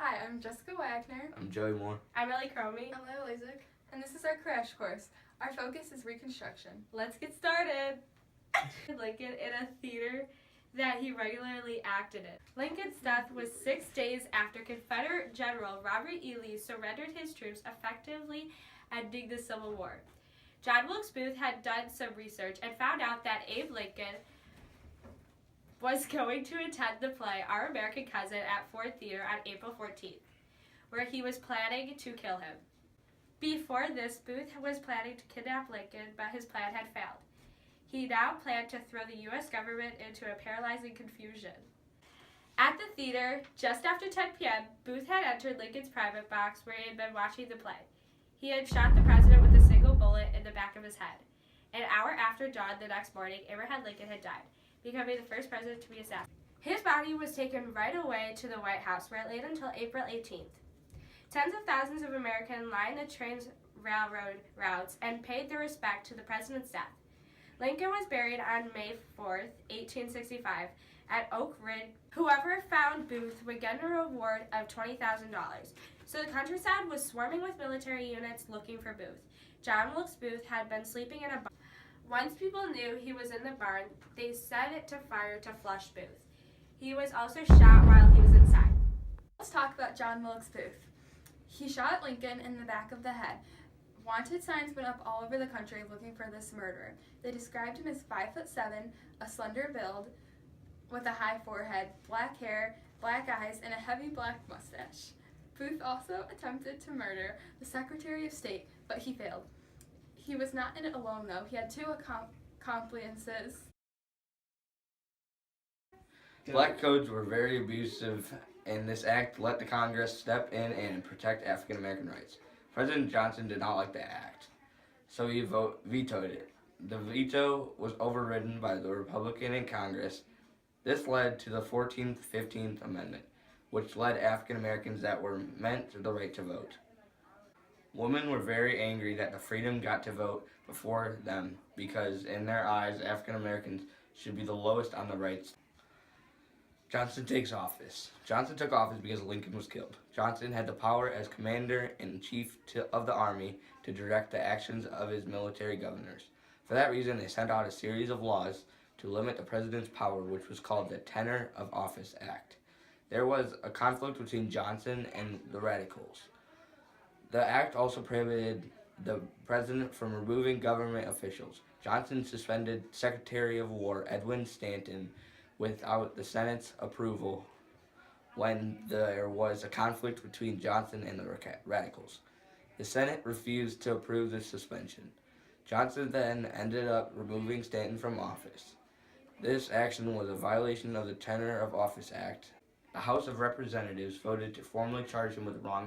Hi, I'm Jessica Wagner. I'm Joey Moore. I'm Ellie Cromie. I'm Lila Isaac. And this is our crash course. Our focus is Reconstruction. Let's get started. Lincoln in a theater that he regularly acted in. Lincoln's death was 6 days after Confederate General Robert E. Lee surrendered his troops, effectively ending the Civil War. John Wilkes Booth had done some research and found out that Abe Lincoln was going to attend the play Our American Cousin at Ford Theater on April 14th, where he was planning to kill him. Before this, Booth was planning to kidnap Lincoln, but his plan had failed. He now planned to throw the U.S. government into a paralyzing confusion. At the theater, just after 10 p.m., Booth had entered Lincoln's private box where he had been watching the play. He had shot the president with a single bullet in the back of his head. An hour after dawn the next morning, Abraham Lincoln had died, becoming the first president to be assassinated. His body was taken right away to the White House, where it lay until April 18th. Tens of thousands of Americans lined the train's railroad routes and paid their respect to the president's death. Lincoln was buried on May 4th, 1865, at Oak Ridge. Whoever found Booth would get a reward of $20,000. So the countryside was swarming with military units looking for Booth. John Wilkes Booth had been sleeping in a barn. Once people knew he was in the barn, they set it to fire to flush Booth. He was also shot while he was inside. Let's talk about John Wilkes Booth. He shot Lincoln in the back of the head. Wanted signs went up all over the country looking for this murderer. They described him as 5'7", a slender build, with a high forehead, black hair, black eyes, and a heavy black mustache. Booth also attempted to murder the Secretary of State, but he failed. He was not in it alone, though. He had two accomplices. Black codes were very abusive, and this act let the Congress step in and protect African American rights. President Johnson did not like the act, so he vetoed it. The veto was overridden by the Republican in Congress. This led to the 14th, 15th Amendment, which led African Americans that were meant the right to vote. Women were very angry that the freedom got to vote before them because, in their eyes, African Americans should be the lowest on the rights. Johnson takes office. Johnson took office because Lincoln was killed. Johnson had the power as commander-in-chief of the army to direct the actions of his military governors. For that reason, they sent out a series of laws to limit the president's power, which was called the Tenure of Office Act. There was a conflict between Johnson and the radicals. The act also prohibited the president from removing government officials. Johnson suspended Secretary of War Edwin Stanton without the Senate's approval when there was a conflict between Johnson and the radicals. The Senate refused to approve the suspension. Johnson then ended up removing Stanton from office. This action was a violation of the Tenure of Office Act. The House of Representatives voted to formally charge him with wrongdoing.